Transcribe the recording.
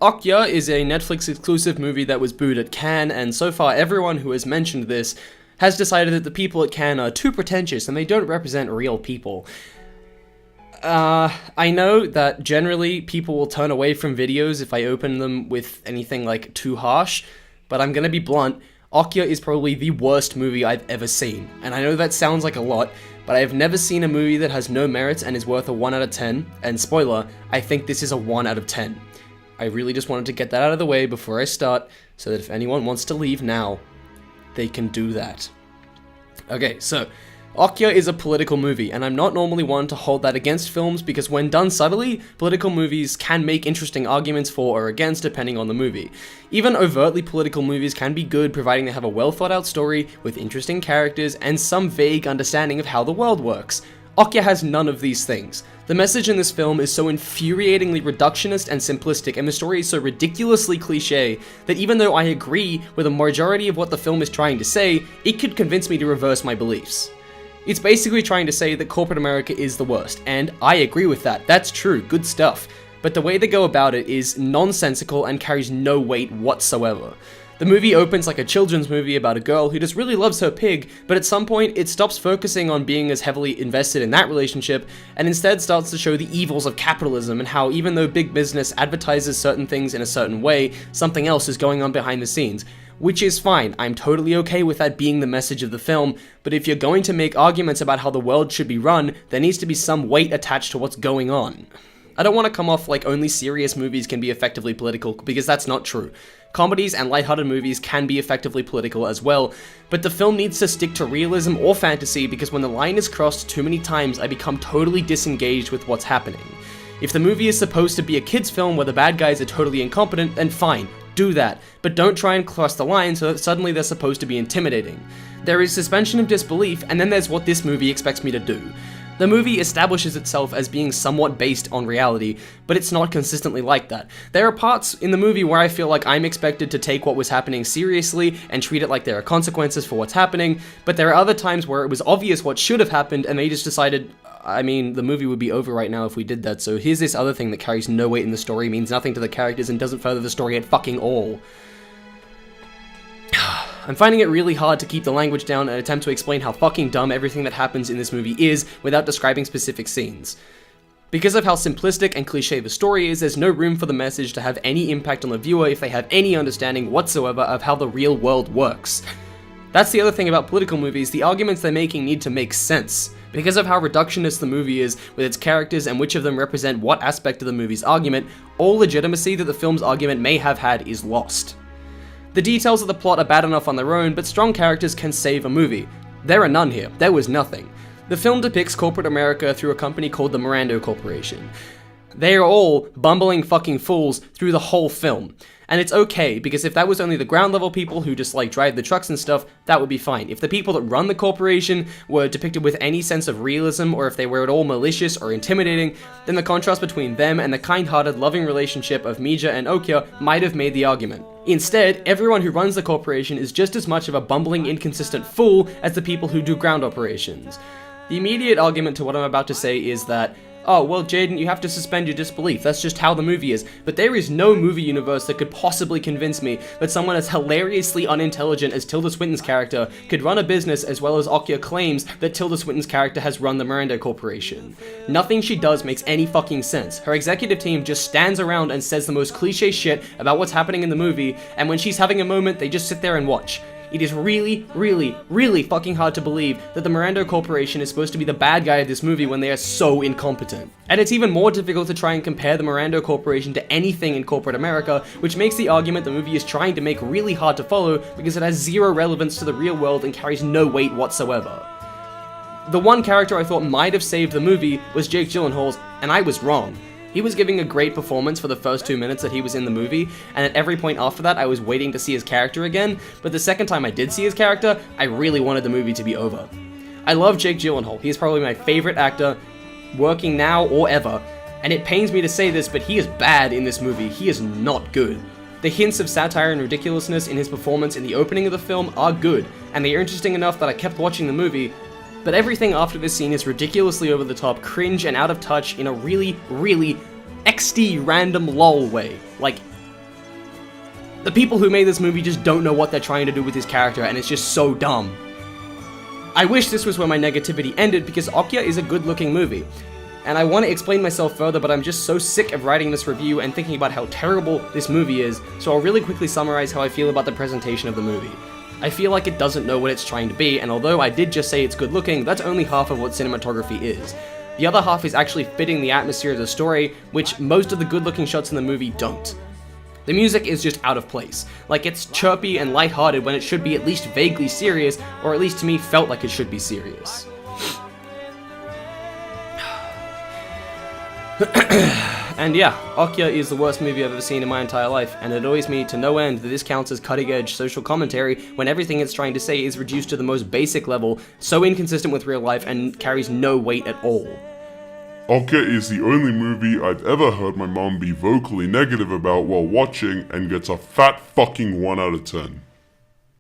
Okja is a Netflix exclusive movie that was booed at Cannes, and so far everyone who has mentioned this has decided that the people at Cannes are too pretentious and they don't represent real people. I know that generally people will turn away from videos if I open them with anything like too harsh, but I'm gonna be blunt. Okja is probably the worst movie I've ever seen, and I know that sounds like a lot, but I have never seen a movie that has no merits and is worth a 1 out of 10, and spoiler, I think this is a 1 out of 10. I really just wanted to get that out of the way before I start, so that if anyone wants to leave now, they can do that. Okay, so, Okja is a political movie, and I'm not normally one to hold that against films because when done subtly, political movies can make interesting arguments for or against depending on the movie. Even overtly political movies can be good providing they have a well thought out story with interesting characters and some vague understanding of how the world works. Okja has none of these things. The message in this film is so infuriatingly reductionist and simplistic, and the story is so ridiculously cliché that even though I agree with a majority of what the film is trying to say, it could convince me to reverse my beliefs. It's basically trying to say that corporate America is the worst, and I agree with that. That's true, good stuff. But the way they go about it is nonsensical and carries no weight whatsoever. The movie opens like a children's movie about a girl who just really loves her pig, but at some point it stops focusing on being as heavily invested in that relationship, and instead starts to show the evils of capitalism and how even though big business advertises certain things in a certain way, something else is going on behind the scenes. Which is fine, I'm totally okay with that being the message of the film, but if you're going to make arguments about how the world should be run, there needs to be some weight attached to what's going on. I don't want to come off like only serious movies can be effectively political, because that's not true. Comedies and lighthearted movies can be effectively political as well, but the film needs to stick to realism or fantasy because when the line is crossed too many times, I become totally disengaged with what's happening. If the movie is supposed to be a kid's film where the bad guys are totally incompetent, then fine, do that, but don't try and cross the line so that suddenly they're supposed to be intimidating. There is suspension of disbelief, and then there's what this movie expects me to do. The movie establishes itself as being somewhat based on reality, but it's not consistently like that. There are parts in the movie where I feel like I'm expected to take what was happening seriously and treat it like there are consequences for what's happening, but there are other times where it was obvious what should have happened and they just decided, I mean, the movie would be over right now if we did that, so here's this other thing that carries no weight in the story, means nothing to the characters, and doesn't further the story at fucking all. I'm finding it really hard to keep the language down and attempt to explain how fucking dumb everything that happens in this movie is without describing specific scenes. Because of how simplistic and cliché the story is, there's no room for the message to have any impact on the viewer if they have any understanding whatsoever of how the real world works. That's the other thing about political movies, the arguments they're making need to make sense. Because of how reductionist the movie is with its characters and which of them represent what aspect of the movie's argument, all legitimacy that the film's argument may have had is lost. The details of the plot are bad enough on their own, but strong characters can save a movie. There are none here. There was nothing. The film depicts corporate America through a company called the Miranda Corporation. They are all bumbling fucking fools through the whole film. And it's okay, because if that was only the ground level people who just like drive the trucks and stuff, that would be fine. If the people that run the corporation were depicted with any sense of realism, or if they were at all malicious or intimidating, then the contrast between them and the kind-hearted, loving relationship of Mija and Okja might have made the argument. Instead, everyone who runs the corporation is just as much of a bumbling, inconsistent fool as the people who do ground operations. The immediate argument to what I'm about to say is that, oh, well, Jaden, you have to suspend your disbelief. That's just how the movie is. But there is no movie universe that could possibly convince me that someone as hilariously unintelligent as Tilda Swinton's character could run a business as well as Okja claims that Tilda Swinton's character has run the Miranda Corporation. Nothing she does makes any fucking sense. Her executive team just stands around and says the most cliche shit about what's happening in the movie, and when she's having a moment, they just sit there and watch. It is really, really, really fucking hard to believe that the Miranda Corporation is supposed to be the bad guy of this movie when they are so incompetent. And it's even more difficult to try and compare the Miranda Corporation to anything in corporate America, which makes the argument the movie is trying to make really hard to follow because it has zero relevance to the real world and carries no weight whatsoever. The one character I thought might have saved the movie was Jake Gyllenhaal's, and I was wrong. He was giving a great performance for the first 2 minutes that he was in the movie, and at every point after that I was waiting to see his character again, but the second time I did see his character, I really wanted the movie to be over. I love Jake Gyllenhaal. He is probably my favorite actor, working now or ever, and it pains me to say this, but he is bad in this movie. He is not good. The hints of satire and ridiculousness in his performance in the opening of the film are good, and they are interesting enough that I kept watching the movie, but everything after this scene is ridiculously over the top, cringe, and out of touch in a really, really XD random lol way. Like, The people who made this movie just don't know what they're trying to do with this character, and it's just so dumb. I wish this was where my negativity ended, because Okja is a good-looking movie. And I want to explain myself further, but I'm just so sick of writing this review and thinking about how terrible this movie is, so I'll really quickly summarize how I feel about the presentation of the movie. I feel like it doesn't know what it's trying to be, and although I did just say it's good looking, that's only half of what cinematography is. The other half is actually fitting the atmosphere of the story, which most of the good looking shots in the movie don't. The music is just out of place. Like, it's chirpy and lighthearted when it should be at least vaguely serious, or at least to me felt like it should be serious. And yeah, Okja is the worst movie I've ever seen in my entire life, and it annoys me to no end that this counts as cutting-edge social commentary when everything it's trying to say is reduced to the most basic level, so inconsistent with real life, and carries no weight at all. Okja is the only movie I've ever heard my mom be vocally negative about while watching, and gets a fat fucking 1 out of 10.